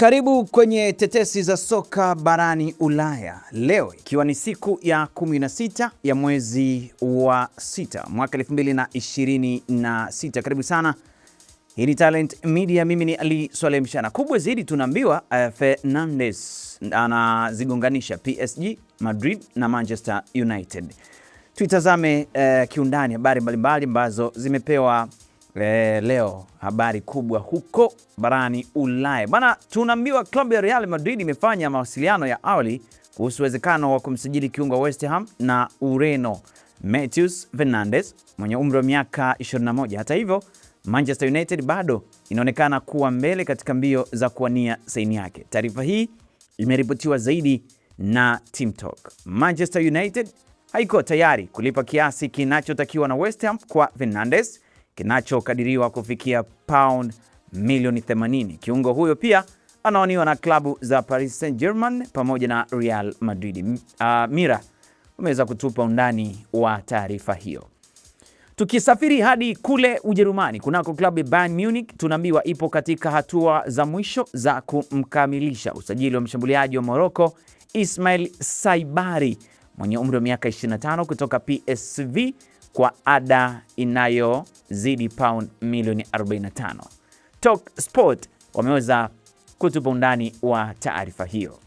Karibu kwenye tetesi za soka barani Ulaya. Leo ikiwa ni siku ya 16 ya mwezi wa 6 mwaka 2026. Karibu sana. Hii ni Talent Media, mimi ni Ali Swaleh Mshana. Kubwa zaidi tunaambiwa Fernandes anazigonganisha PSG, Madrid na Manchester United. Tuitazame kiundani habari mbalimbali ambazo zimepewa leo, habari kubwa huko barani Ulaya. Bana, tunaambiwa klabu ya Real Madrid imefanya mawasiliano ya awali kuhusu uwezekano wa kumsajili kiungo wa West Ham na Ureno Matheus Fernandes mwenye umri wa miaka 21. Hata hivyo, Manchester United bado inaonekana kuwa mbele katika mbio za kuwania saini yake. Taarifa hii imeripotiwa zaidi na Team Talk. Manchester United haiko tayari kulipa kiasi kinachotakiwa na West Ham kwa Fernandes, kinachokadiriwa kufikia pound milioni 80. Kiungo huyo pia anaoniwa na klabu za Paris Saint-Germain pamoja na Real Madrid. Mira umeweza kutupa undani wa taarifa hiyo. Tukisafiri hadi kule Ujerumani, kunako klabu ya Bayern Munich, tunaambiwa ipo katika hatua za mwisho za kumkamilisha usajili wa mshambuliaji wa Morocco Ismail Saibari mwenye umri wa miaka 25 kutoka PSV kwa ada inayozidi pound milioni 45. Talk Sport wameweza kutupa undani wa taarifa hiyo.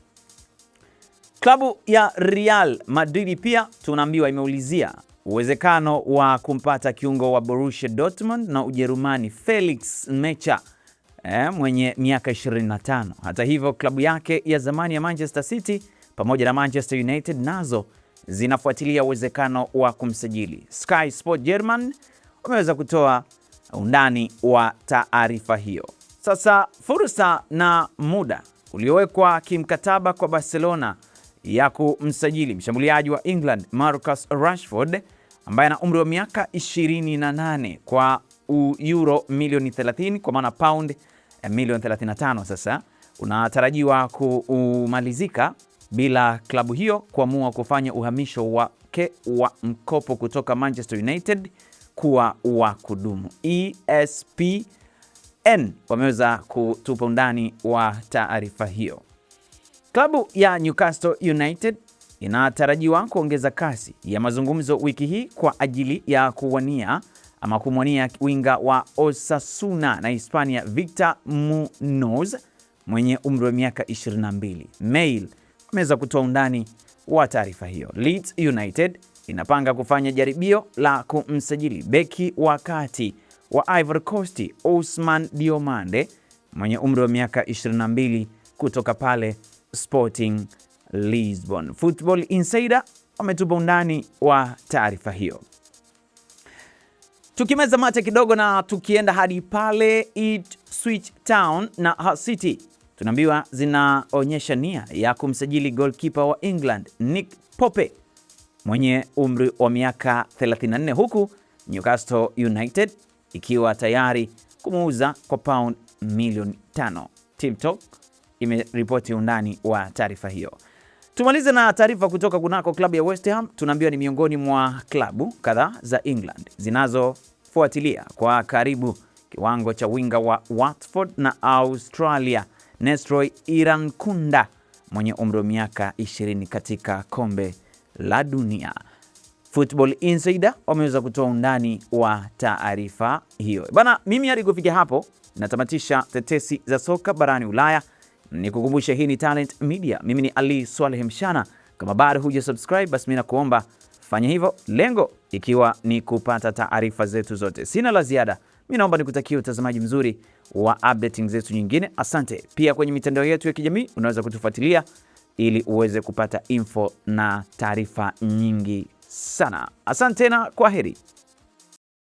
Klabu ya Real Madrid pia tunaambiwa imeulizia uwezekano wa kumpata kiungo wa Borussia Dortmund na Ujerumani Felix Mecha mwenye miaka 25. Hata hivyo, klabu yake ya zamani ya Manchester City pamoja na Manchester United nazo zinafuatilia uwezekano wa kumsajili. Sky Sport German wameweza kutoa undani wa taarifa hiyo. Sasa fursa na muda uliowekwa kimkataba kwa Barcelona ya kumsajili mshambuliaji wa England Marcus Rashford ambaye ana umri wa miaka 28 kwa euro milioni 30, kwa maana pound milioni 35, sasa unatarajiwa kumalizika bila klabu hiyo kuamua kufanya uhamisho wake wa mkopo kutoka Manchester United kuwa wa kudumu. ESPN wameweza kutupa undani wa taarifa hiyo. Klabu ya Newcastle United inatarajiwa kuongeza kasi ya mazungumzo wiki hii kwa ajili ya kumwania winga wa Osasuna na Hispania Victor Munoz mwenye umri wa miaka 22. Mail wameweza kutoa undani wa taarifa hiyo. Leeds United inapanga kufanya jaribio la kumsajili beki wa kati wa Ivory Coast Ousmane Diomande mwenye umri wa miaka 22 kutoka pale Sporting Lisbon. Football Insider wametupa undani wa taarifa hiyo. Tukimeza mate kidogo na tukienda hadi pale Ipswich Town na Hull City, tunaambiwa zinaonyesha nia ya kumsajili goalkeeper wa England Nick Pope mwenye umri wa miaka 34, huku Newcastle United ikiwa tayari kumuuza kwa pound milioni 5. Team Talk imeripoti undani wa taarifa hiyo. Tumalize na taarifa kutoka kunako klabu ya West Ham. Tunaambiwa ni miongoni mwa klabu kadhaa za England zinazofuatilia kwa karibu kiwango cha winga wa Watford na Australia Nestroy Irankunda mwenye umri wa miaka 20 katika kombe la dunia. Football Insider wameweza kutoa undani wa taarifa hiyo. Bana, mimi hadi kufikia hapo natamatisha tetesi za soka barani Ulaya. Nikukumbusha hii ni Talent Media. Mimi ni Ali Swaleh Mshana. Kama bado huja subscribe, basi mimi nakuomba fanya hivyo, lengo ikiwa ni kupata taarifa zetu zote. Sina la ziada. Mimi naomba nikutakie utazamaji mzuri wa updating zetu nyingine. Asante. Pia kwenye mitandao yetu ya kijamii unaweza kutufuatilia ili uweze kupata info na taarifa nyingi sana. Asante na kwaheri.